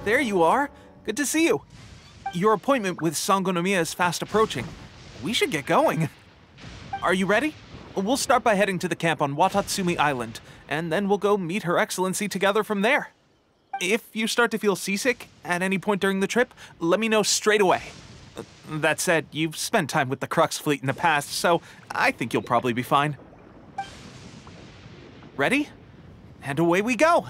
there you are. Good to see you. Your appointment with Sangonomiya is fast approaching. We should get going. Are you ready? We'll start by heading to the camp on Watatsumi Island, and then we'll go meet Her Excellency together from there. If you start to feel seasick at any point during the trip, let me know straight away. That said, you've spent time with the Crux fleet in the past, so I think you'll probably be fine. Ready? And away we go!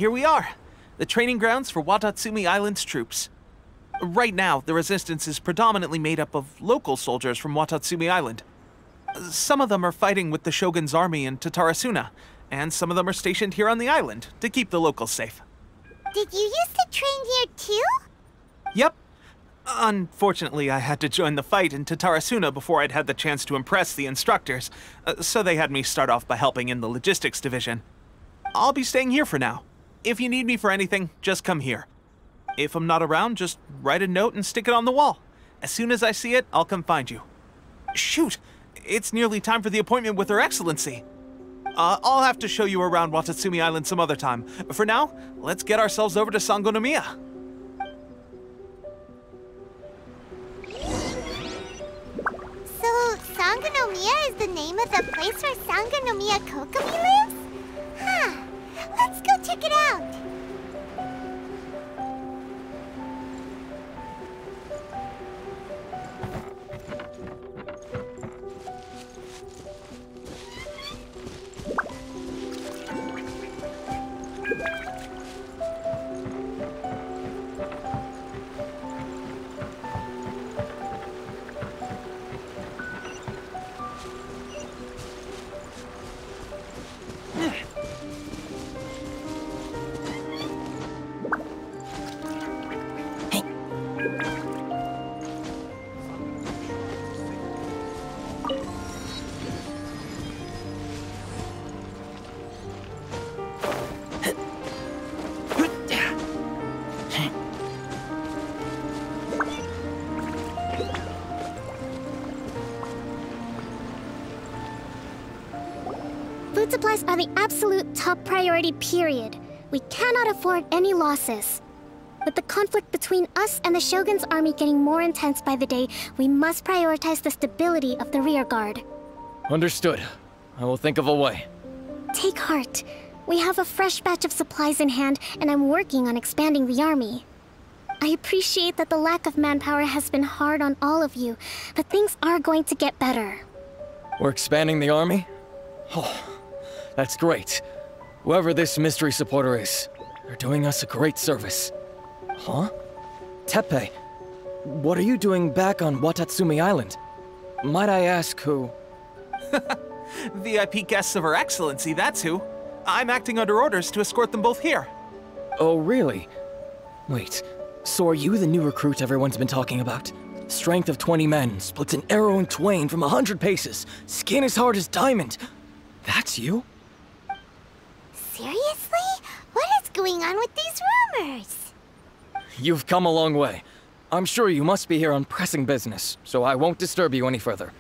Here we are, the training grounds for Watatsumi Island's troops. Right now, the resistance is predominantly made up of local soldiers from Watatsumi Island. Some of them are fighting with the Shogun's army in Tatarasuna, and some of them are stationed here on the island to keep the locals safe. Did you used to train here too? Yep. Unfortunately, I had to join the fight in Tatarasuna before I'd had the chance to impress the instructors, so they had me start off by helping in the logistics division. I'll be staying here for now. If you need me for anything, just come here. If I'm not around, just write a note and stick it on the wall. As soon as I see it, I'll come find you. Shoot! It's nearly time for the appointment with Her Excellency. I'll have to show you around Watatsumi Island some other time. For now, let's get ourselves over to Sangonomiya. So, Sangonomiya is the name of the place where Sangonomiya Kokomi lives? Huh. Let's go check it out. Food supplies are the absolute top priority, period. We cannot afford any losses. With the conflict between us and the Shogun's army getting more intense by the day, we must prioritize the stability of the rear guard. Understood. I will think of a way. Take heart. We have a fresh batch of supplies in hand, and I'm working on expanding the army. I appreciate that the lack of manpower has been hard on all of you, but things are going to get better. We're expanding the army? Oh, that's great. Whoever this mystery supporter is, they're doing us a great service. Huh? Teppei, what are you doing back on Watatsumi Island? Might I ask who? VIP guests of Her Excellency, that's who. I'm acting under orders to escort them both here. Oh, really? Wait, so are you the new recruit everyone's been talking about? Strength of 20 men, splits an arrow in twain from 100 paces, skin as hard as diamond. That's you? Seriously? What is going on with these rumors? You've come a long way. I'm sure you must be here on pressing business, so I won't disturb you any further.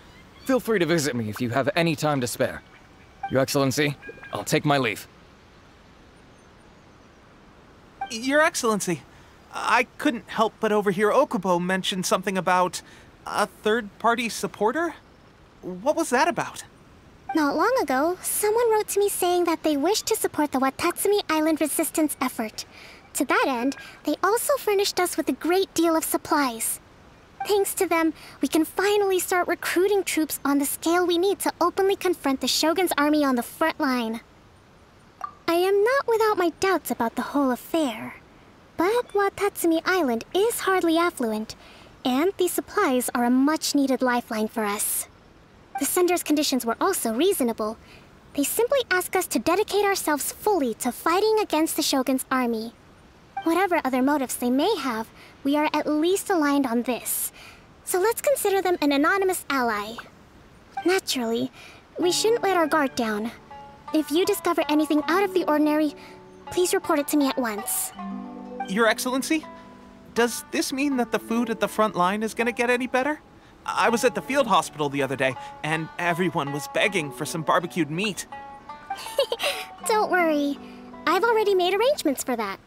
Feel free to visit me if you have any time to spare. Your Excellency, I'll take my leave. Your Excellency, I couldn't help but overhear Okubo mention something about a third-party supporter? What was that about? Not long ago, someone wrote to me saying that they wish to support the Watatsumi Island resistance effort. To that end, they also furnished us with a great deal of supplies. Thanks to them, we can finally start recruiting troops on the scale we need to openly confront the Shogun's army on the front line. I am not without my doubts about the whole affair. But Watatsumi Island is hardly affluent, and these supplies are a much-needed lifeline for us. The sender's conditions were also reasonable. They simply ask us to dedicate ourselves fully to fighting against the Shogun's army. Whatever other motives they may have, we are at least aligned on this. So let's consider them an anonymous ally. Naturally, we shouldn't let our guard down. If you discover anything out of the ordinary, please report it to me at once. Your Excellency, does this mean that the food at the front line is gonna get any better? I was at the field hospital the other day, and everyone was begging for some barbecued meat. Don't worry. I've already made arrangements for that.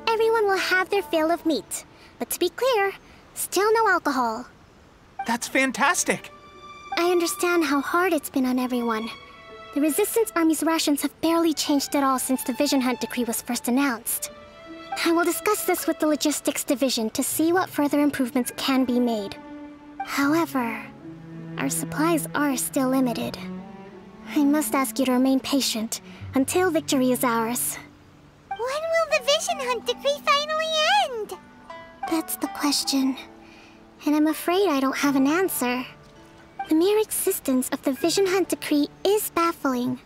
Everyone will have their fill of meat. But to be clear, still no alcohol. That's fantastic! I understand how hard it's been on everyone. The Resistance Army's rations have barely changed at all since the Vision Hunt decree was first announced. I will discuss this with the Logistics Division to see what further improvements can be made. However, our supplies are still limited. I must ask you to remain patient until victory is ours. When will the Vision Hunt decree finally end? That's the question. And I'm afraid I don't have an answer. The mere existence of the Vision Hunt decree is baffling.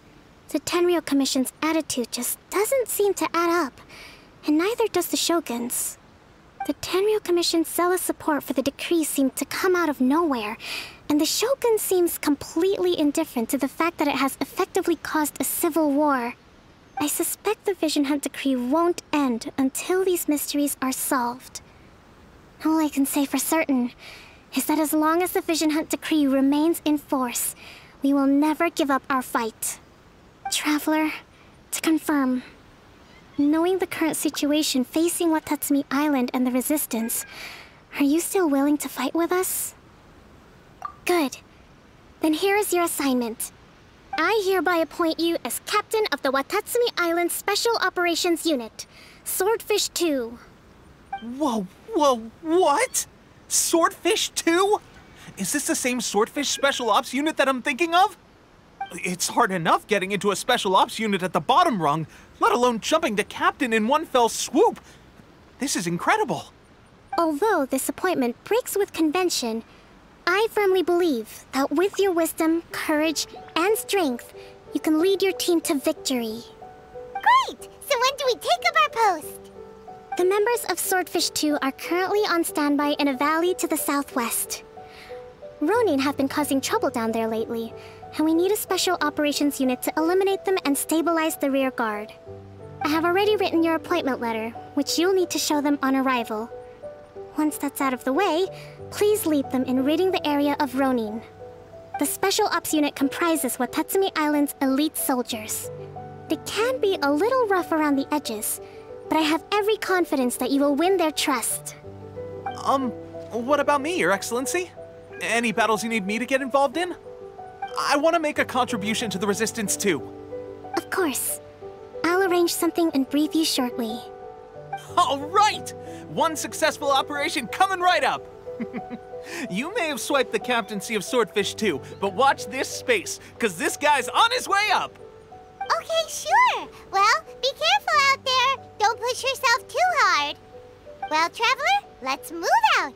The Tenryou Commission's attitude just doesn't seem to add up, and neither does the Shogun's. The Tenryou Commission's zealous support for the decree seemed to come out of nowhere, and the Shogun seems completely indifferent to the fact that it has effectively caused a civil war. I suspect the Vision Hunt decree won't end until these mysteries are solved. All I can say for certain is that as long as the Vision Hunt decree remains in force, we will never give up our fight. Traveler, to confirm, knowing the current situation facing Watatsumi Island and the Resistance, are you still willing to fight with us? Good. Then here is your assignment. I hereby appoint you as captain of the Watatsumi Island Special Operations Unit, Swordfish 2. Whoa, what? Swordfish 2? Is this the same Swordfish Special Ops unit that I'm thinking of? It's hard enough getting into a Special Ops unit at the bottom rung, let alone jumping to captain in one fell swoop. This is incredible. Although this appointment breaks with convention, I firmly believe that with your wisdom, courage, and strength, you can lead your team to victory. Great! So when do we take up our post? The members of Swordfish 2 are currently on standby in a valley to the southwest. Ronin have been causing trouble down there lately, and we need a special operations unit to eliminate them and stabilize the rear guard. I have already written your appointment letter, which you'll need to show them on arrival. Once that's out of the way, please lead them in ridding the area of Ronin. The Special Ops Unit comprises Watatsumi Island's elite soldiers. They can be a little rough around the edges, but I have every confidence that you will win their trust. What about me, Your Excellency? Any battles you need me to get involved in? I want to make a contribution to the Resistance too. Of course. I'll arrange something and brief you shortly. All right! One successful operation coming right up! You may have swiped the captaincy of Swordfish too, but watch this space, because this guy's on his way up! Okay, sure. Well, be careful out there. Don't push yourself too hard. Well, Traveler, let's move out.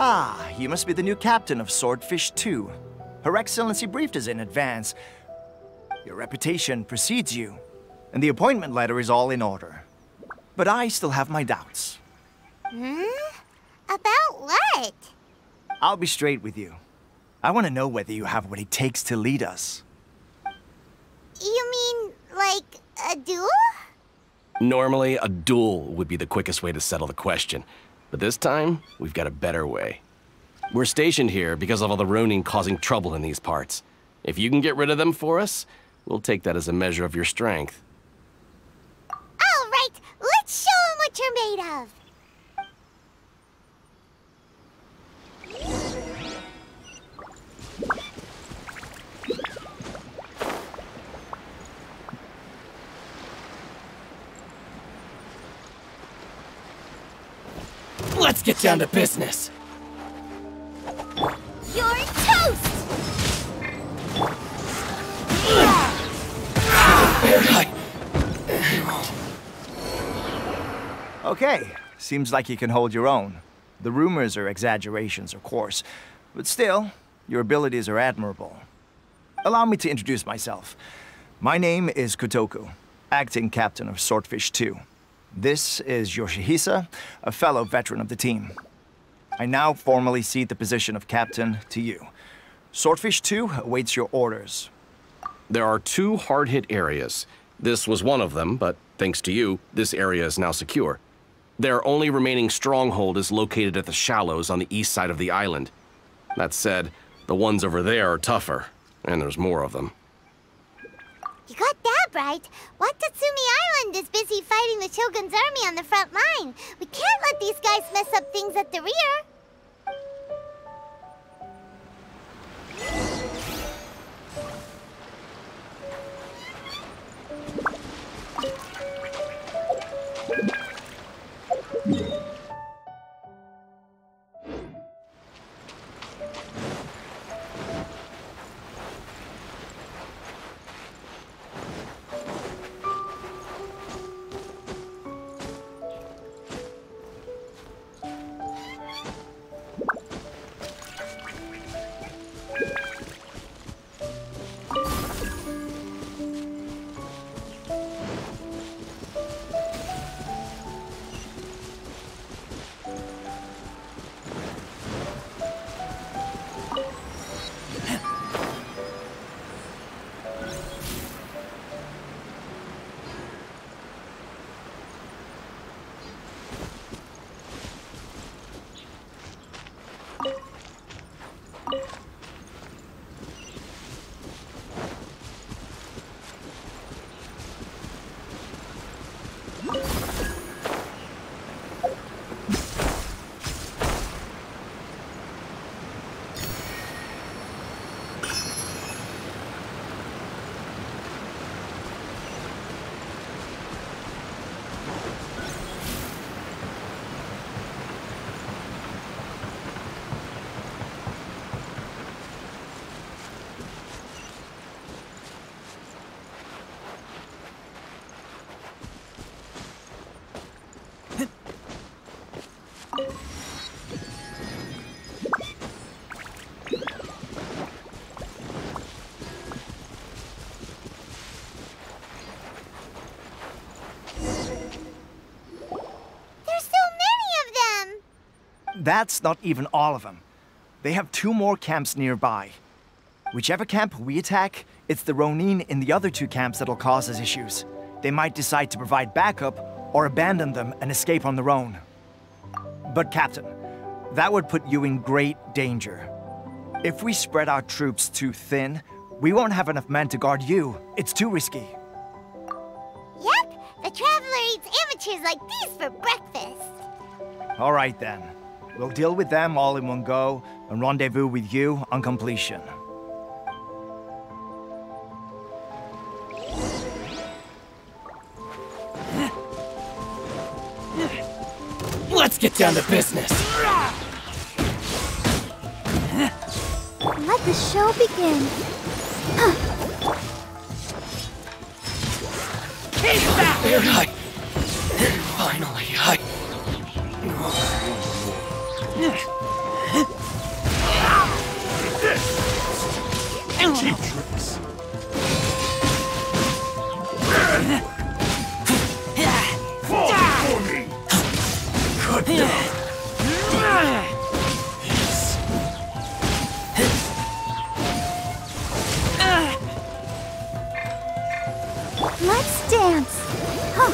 Ah, you must be the new captain of Swordfish 2. Her Excellency briefed us in advance. Your reputation precedes you, and the appointment letter is all in order. But I still have my doubts. About what? I'll be straight with you. I want to know whether you have what it takes to lead us. You mean, like, a duel? Normally, a duel would be the quickest way to settle the question. But this time, we've got a better way. We're stationed here because of all the Ronin causing trouble in these parts. If you can get rid of them for us, we'll take that as a measure of your strength. All right, let's show 'em what you're made of. Let's get down to business. You're toast! Okay, seems like you can hold your own. The rumors are exaggerations, of course, but still, your abilities are admirable. Allow me to introduce myself. My name is Kotoku, acting captain of Swordfish 2. This is Yoshihisa, a fellow veteran of the team. I now formally cede the position of captain to you. Swordfish 2 awaits your orders. There are 2 hard-hit areas. This was one of them, but thanks to you, this area is now secure. Their only remaining stronghold is located at the shallows on the east side of the island. That said, the ones over there are tougher, and there's more of them. You got that right. Watatsumi Island is busy fighting the Shogun's army on the front line. We can't let these guys mess up things at the rear. That's not even all of them. They have 2 more camps nearby. Whichever camp we attack, it's the Ronin in the other 2 camps that'll cause us issues. They might decide to provide backup or abandon them and escape on their own. But Captain, that would put you in great danger. If we spread our troops too thin, we won't have enough men to guard you. It's too risky. Yep, the Traveler eats amateurs like these for breakfast. All right then. We'll deal with them all in one go and rendezvous with you on completion. Let's get down to business. Let the show begin. Hi. Finally, hi. Cheap tricks. Fall for me. Cut down. Let's dance. Huh.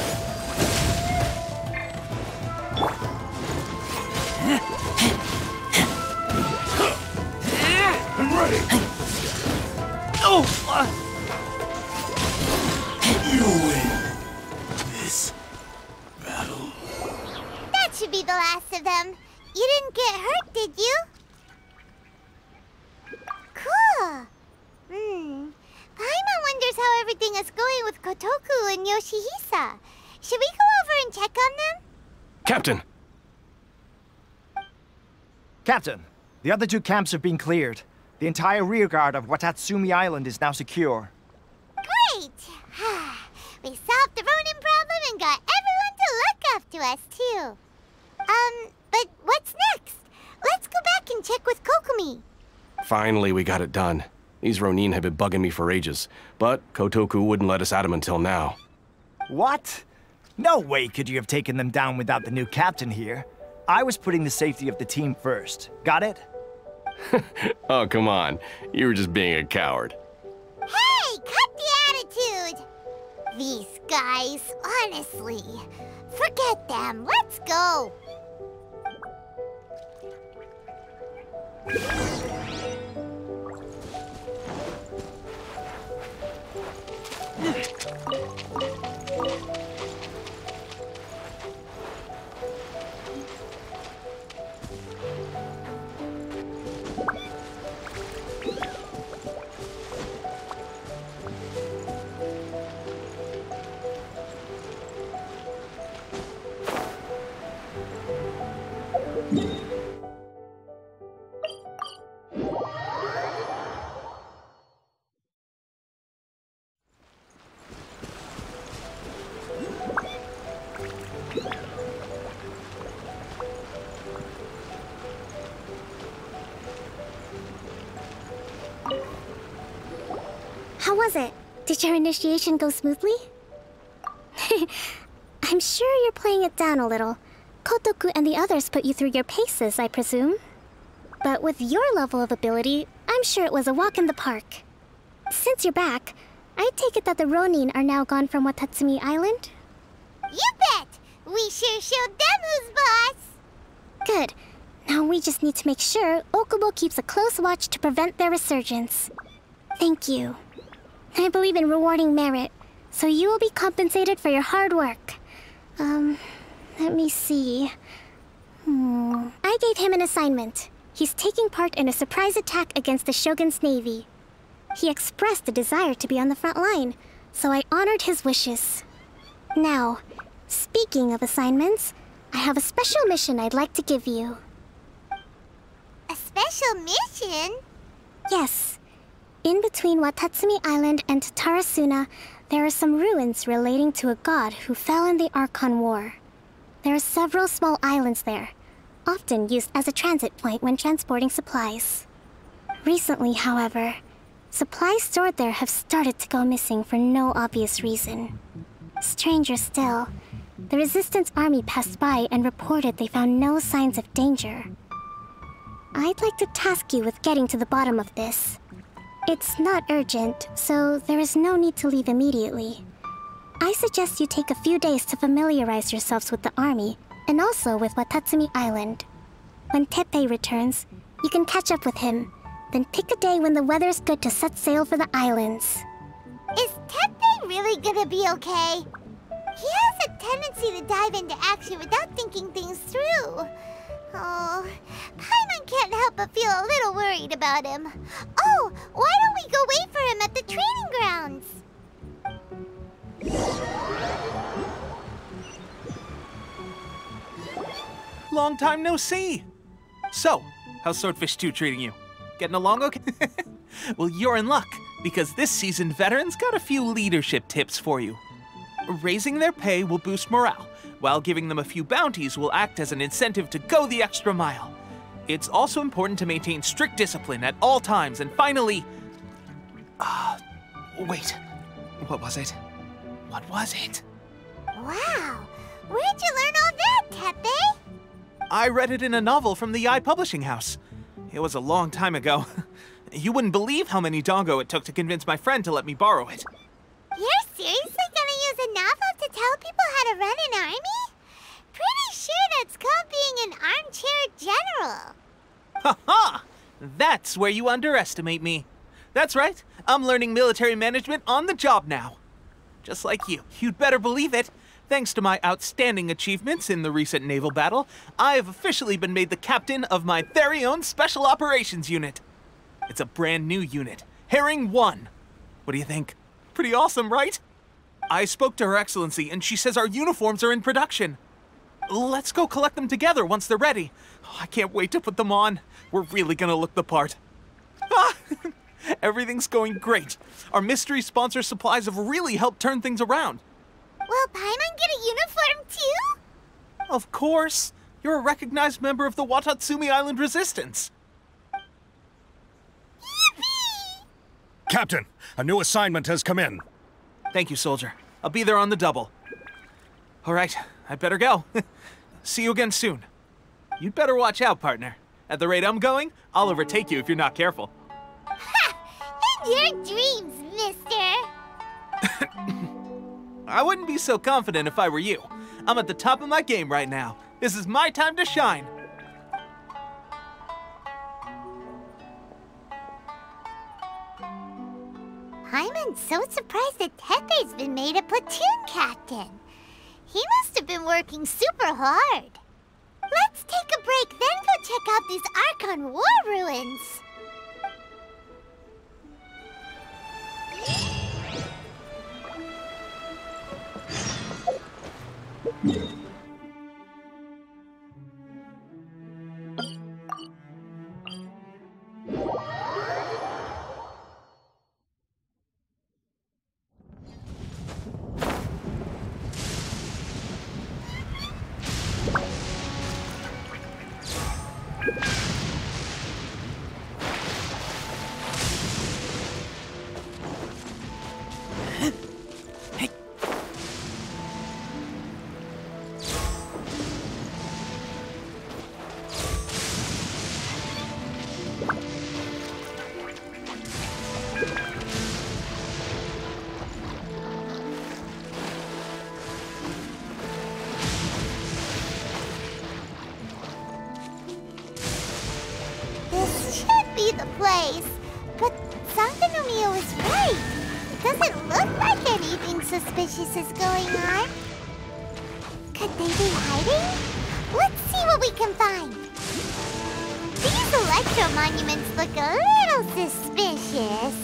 I'm ready. Oh! You win this battle. That should be the last of them. You didn't get hurt, did you? Cool. Paimon wonders how everything is going with Kotoku and Yoshihisa. Should we go over and check on them? Captain! Captain, the other 2 camps have been cleared. The entire rearguard of Watatsumi Island is now secure. Great! We solved the Ronin problem and got everyone to look after us, too. But what's next? Let's go back and check with Kokumi. Finally, we got it done. These Ronin have been bugging me for ages, but Kotoku wouldn't let us at him until now. What? No way could you have taken them down without the new captain here. I was putting the safety of the team first. Got it? Oh, come on. You were just being a coward. Hey, cut the attitude! These guys, honestly, Forget them. Let's go. How was it? Did your initiation go smoothly? I'm sure you're playing it down a little. Kotoku and the others put you through your paces, I presume. But with your level of ability, I'm sure it was a walk in the park. Since you're back, I take it that the Ronin are now gone from Watatsumi Island? You bet! We sure showed them who's boss! Good. Now we just need to make sure Okubo keeps a close watch to prevent their resurgence. Thank you. I believe in rewarding merit, so you will be compensated for your hard work. Let me see. I gave him an assignment. He's taking part in a surprise attack against the Shogun's navy. He expressed a desire to be on the front line, so I honored his wishes. Now, speaking of assignments, I have a special mission I'd like to give you. A special mission? Yes. In between Watatsumi Island and Tarasuna, there are some ruins relating to a god who fell in the Archon War. There are several small islands there, often used as a transit point when transporting supplies. Recently, however, supplies stored there have started to go missing for no obvious reason. Stranger still, the Resistance army passed by and reported they found no signs of danger. I'd like to task you with getting to the bottom of this. It's not urgent, so there is no need to leave immediately. I suggest you take a few days to familiarize yourselves with the army, and also with Watatsumi Island. When Teppei returns, you can catch up with him, then pick a day when the weather's good to set sail for the islands. Is Teppei really gonna be okay? He has a tendency to dive into action without thinking things through. Oh, Paimon can't help but feel a little worried about him. Oh, why don't we go wait for him at the training grounds? Long time no see. So, how's Swordfish 2 treating you? Getting along okay? Well, you're in luck, because this seasoned veteran's got a few leadership tips for you. Raising their pay will boost morale, while giving them a few bounties will act as an incentive to go the extra mile. It's also important to maintain strict discipline at all times, and finally... wait. What was it? What was it? Wow, where'd you learn all that, Teppei? I read it in a novel from the Yae Publishing House. It was a long time ago. You wouldn't believe how many dongo it took to convince my friend to let me borrow it. You're seriously gonna use a novel to tell people how to run an army? Pretty sure that's called being an armchair general. Ha-ha! That's where you underestimate me. That's right, I'm learning military management on the job now. Just like you. You'd better believe it. Thanks to my outstanding achievements in the recent naval battle, I have officially been made the captain of my very own Special Operations Unit. It's a brand new unit, Herring 1. What do you think? Pretty awesome, right? I spoke to Her Excellency, and she says our uniforms are in production. Let's go collect them together once they're ready. I can't wait to put them on. We're really gonna look the part. Everything's going great. Our mystery sponsor supplies have really helped turn things around. Will Paimon get a uniform too? Of course. You're a recognized member of the Watatsumi Island Resistance. Yippee! Captain, a new assignment has come in. Thank you, soldier. I'll be there on the double. All right, I better go. See you again soon. You'd better watch out, partner. At the rate I'm going, I'll overtake you if you're not careful. Ha! In your dreams, mister! I wouldn't be so confident if I were you. I'm at the top of my game right now. This is my time to shine. I'm so surprised that Tepe's been made a platoon captain. He must have been working super hard. Let's take a break, then go check out these Archon War ruins. The place, but Santanomio is right. It doesn't look like anything suspicious is going on. Could they be hiding? Let's see what we can find. These electro monuments look a little suspicious.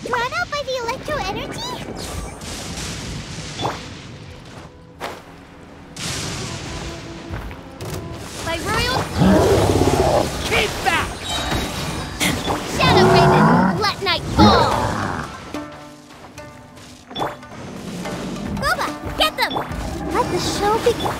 Drawn out by the electro energy? By royal... Keep back! Shadow Raven, let night fall! Boba, get them! Let the show begin!